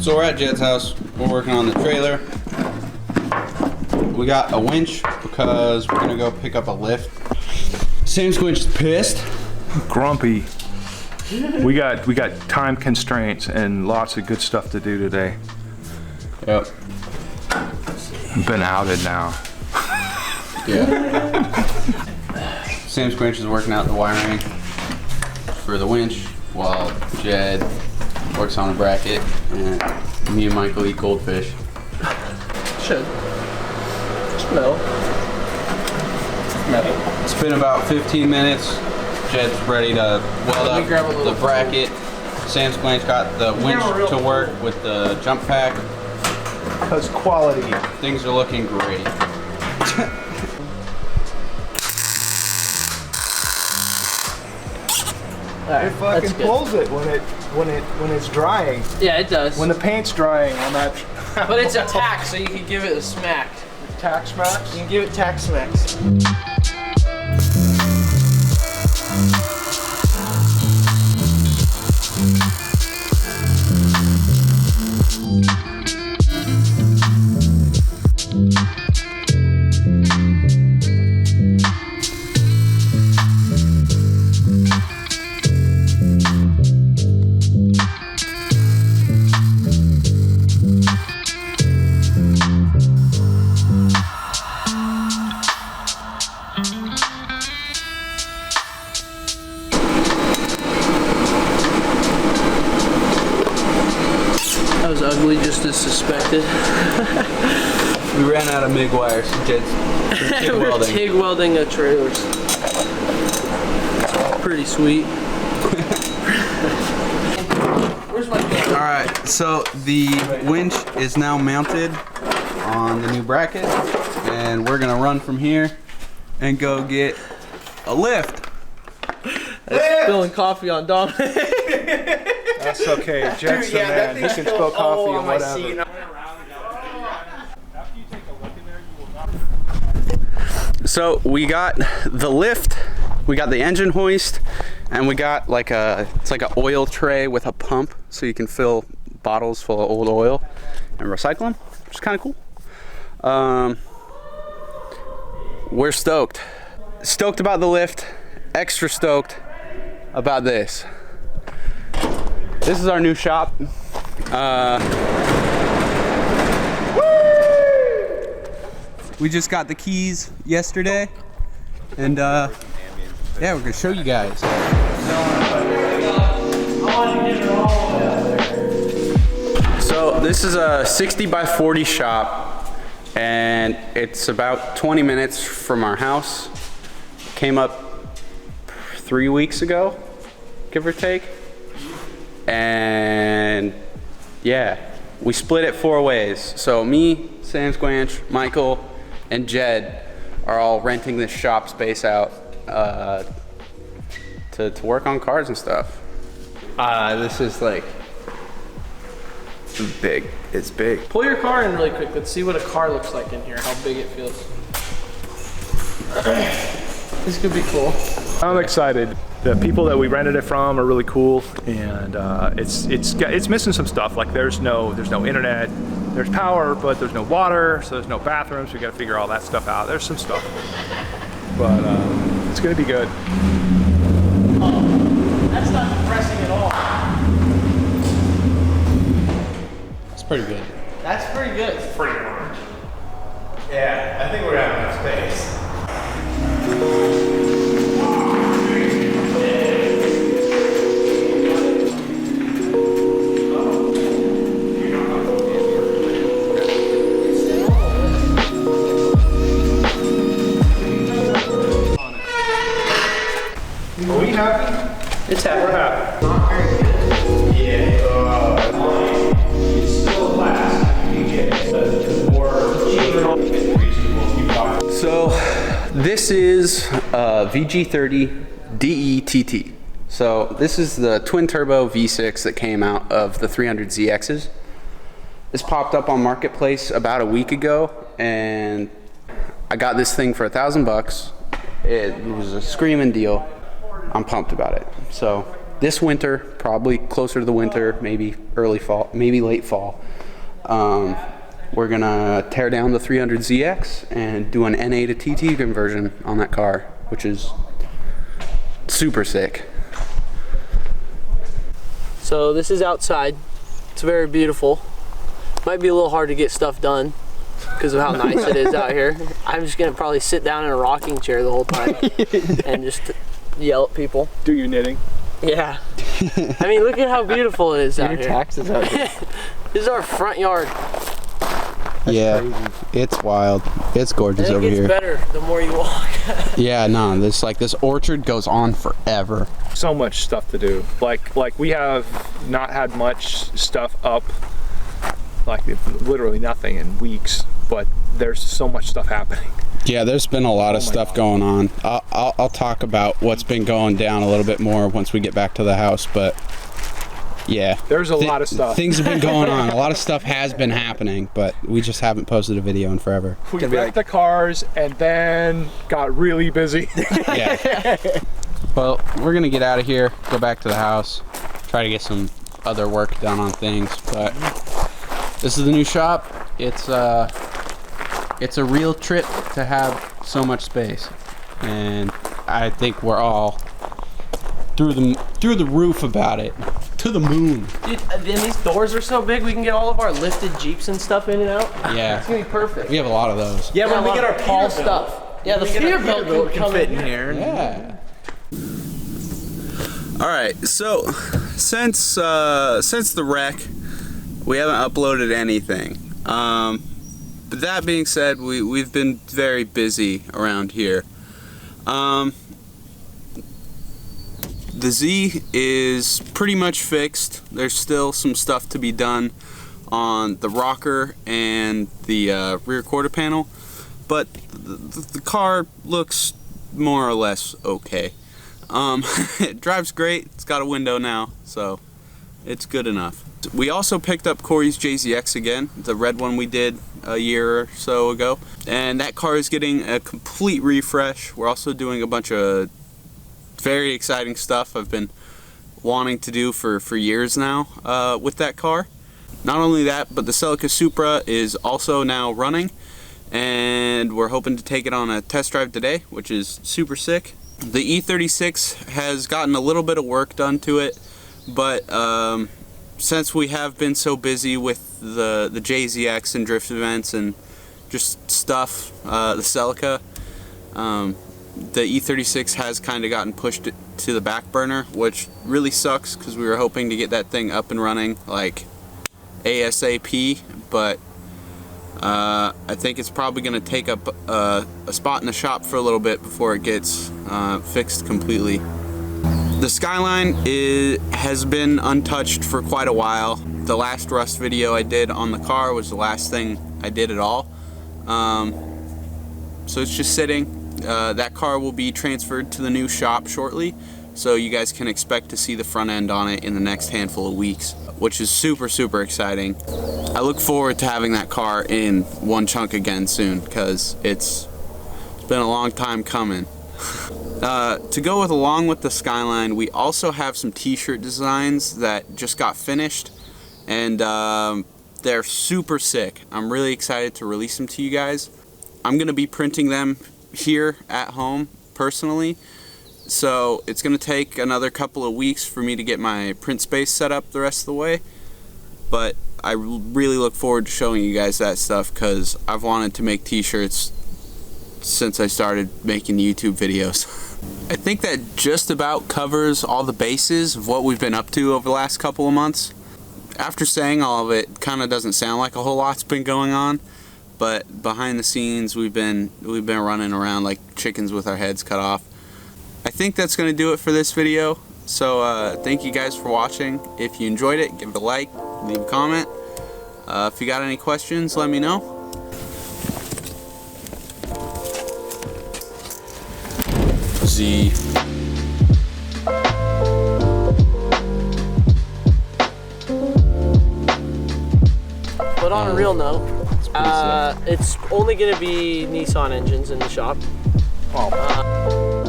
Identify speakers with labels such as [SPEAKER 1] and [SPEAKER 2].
[SPEAKER 1] So we're at Jed's house. We're working on the trailer. We got a winch because we're gonna go pick up a lift. Samsquanch is pissed.
[SPEAKER 2] Grumpy. We got time constraints and lots of good stuff to do today.
[SPEAKER 1] Yep.
[SPEAKER 2] Been outed now.
[SPEAKER 1] Yeah. Samsquanch is working out the wiring for the winch while Jed works on a bracket, and me and Michael eat goldfish.
[SPEAKER 3] Should. It's metal. Metal.
[SPEAKER 1] It's been about 15 minutes. Jed's ready to weld up the bracket. Samsquanch got the winch to work with the jump pack.
[SPEAKER 2] Because quality.
[SPEAKER 1] Things are looking great.
[SPEAKER 3] Right,
[SPEAKER 2] It fucking pulls it when it's drying.
[SPEAKER 3] Yeah, it does.
[SPEAKER 2] When the paint's drying on that.
[SPEAKER 3] But it's a tack, so you can give it a smack.
[SPEAKER 2] Tack smacks?
[SPEAKER 3] You can give it tack smacks. That was ugly, just as suspected.
[SPEAKER 1] We ran out of MIG wires, so Jed's TIG
[SPEAKER 3] We're
[SPEAKER 1] welding.
[SPEAKER 3] TIG welding a trailers. Pretty sweet. Where's my camera?
[SPEAKER 1] Alright, so the winch is now mounted on the new bracket, and we're gonna run from here and go get a lift.
[SPEAKER 3] That's spilling coffee on Dominic.
[SPEAKER 2] That's okay. Jed's the man. He can spill coffee and whatever.
[SPEAKER 1] So we got the lift, we got the engine hoist, and we got like it's like an oil tray with a pump, so you can fill bottles full of old oil and recycle them, which is kind of cool. We're stoked. Stoked about the lift, extra stoked about this. This is our new shop. We just got the keys yesterday, and yeah, we're gonna show you guys. So this is a 60 by 40 shop, and it's about 20 minutes from our house. Came up 3 weeks ago, give or take. And yeah, we split it 4 ways. So me, Samsquanch, Michael, and Jed are all renting this shop space out to work on cars and stuff. This is like big. It's big.
[SPEAKER 3] Pull your car in really quick. Let's see what a car looks like in here, how big it feels. This could be cool.
[SPEAKER 2] I'm excited. The people that we rented it from are really cool, and it's missing some stuff. Like there's no internet, there's power, but there's no water, so there's no bathrooms. We got to figure all that stuff out. There's some stuff, but it's gonna be good.
[SPEAKER 3] That's not depressing at all.
[SPEAKER 1] It's pretty good.
[SPEAKER 3] That's pretty good.
[SPEAKER 4] It's pretty large. Yeah, I think we're gonna have enough space.
[SPEAKER 2] Are we happy?
[SPEAKER 3] It's happy.
[SPEAKER 2] We're happy.
[SPEAKER 4] Not very good. Yeah. It's still a class. You get more cheaper reasonable.
[SPEAKER 1] So this is VG30 DETT. So this is the twin turbo V6 that came out of the 300ZXs. This popped up on Marketplace about a week ago, and I got this thing for $1,000 bucks. It was a screaming deal. I'm pumped about it. So this winter, probably closer to the winter, maybe early fall, maybe late fall. We're gonna tear down the 300ZX and do an NA to TT conversion on that car, which is super sick.
[SPEAKER 3] So this is outside. It's very beautiful. Might be a little hard to get stuff done because of how nice it is out here. I'm just gonna probably sit down in a rocking chair the whole time and just yell at people.
[SPEAKER 2] Do your knitting.
[SPEAKER 3] Yeah. I mean, look at how beautiful it is out here.
[SPEAKER 5] Taxes out here.
[SPEAKER 3] This is our front yard.
[SPEAKER 5] Yeah, it's wild. It's gorgeous
[SPEAKER 3] And
[SPEAKER 5] over
[SPEAKER 3] it gets
[SPEAKER 5] here.
[SPEAKER 3] better the more you walk.
[SPEAKER 1] Yeah, no, this orchard goes on forever.
[SPEAKER 2] So much stuff to do. Like we have not had much stuff up, like literally nothing in weeks, but there's so much stuff happening.
[SPEAKER 1] Yeah, there's been a lot of stuff going on. I'll talk about what's been going down a little bit more once we get back to the house, but yeah.
[SPEAKER 2] There's a lot of stuff.
[SPEAKER 1] Things have been going on. A lot of stuff has been happening, but we just haven't posted a video in forever.
[SPEAKER 2] We wrecked the cars and then got really busy.
[SPEAKER 1] Yeah. Well, we're gonna get out of here, go back to the house, try to get some other work done on things, but this is the new shop. It's a real trip to have so much space, and I think we're all through the roof about it, to the moon.
[SPEAKER 3] Dude, and these doors are so big, we can get all of our lifted Jeeps and stuff in and out.
[SPEAKER 1] Yeah.
[SPEAKER 3] It's gonna be perfect.
[SPEAKER 1] We have a lot of those.
[SPEAKER 5] Yeah, when we get our
[SPEAKER 3] tall
[SPEAKER 5] Peterbilt,
[SPEAKER 3] stuff. Yeah, the Peterbilt can
[SPEAKER 5] fit in here.
[SPEAKER 1] Yeah. All right. So, since the wreck, we haven't uploaded anything. But that being said, we've been very busy around here. The Z is pretty much fixed. There's still some stuff to be done on the rocker and the rear quarter panel, but the car looks more or less okay. It drives great. It's got a window now, so it's good enough. We also picked up Corey's JZX again, the red one we did a year or so ago, and that car is getting a complete refresh. We're also doing a bunch of very exciting stuff I've been wanting to do for years now with that car. Not only that, but the Celica Supra is also now running, and we're hoping to take it on a test drive today, which is super sick. The E36 has gotten a little bit of work done to it, but since we have been so busy with the JZX and drift events and just stuff, the Celica, the E36 has kind of gotten pushed to the back burner, which really sucks because we were hoping to get that thing up and running like ASAP, but I think it's probably going to take up a spot in the shop for a little bit before it gets fixed completely. The Skyline has been untouched for quite a while. The last rust video I did on the car was the last thing I did at all. So it's just sitting. That car will be transferred to the new shop shortly, so you guys can expect to see the front end on it in the next handful of weeks, which is super, super exciting. I look forward to having that car in one chunk again soon, because it's been a long time coming. To go along with the Skyline, we also have some t-shirt designs that just got finished, and they're super sick. I'm really excited to release them to you guys. I'm gonna be printing them here at home personally, so it's gonna take another couple of weeks for me to get my print space set up the rest of the way, but I really look forward to showing you guys that stuff because I've wanted to make t-shirts since I started making YouTube videos. I think that just about covers all the bases of what we've been up to over the last couple of months. After saying all of it, kind of doesn't sound like a whole lot's been going on, but behind the scenes we've been running around like chickens with our heads cut off. I think that's going to do it for this video, so thank you guys for watching. If you enjoyed it, give it a like, leave a comment. If you got any questions, let me know. Z.
[SPEAKER 3] But on a real note, it's only going to be Nissan engines in the shop.
[SPEAKER 2] Oh.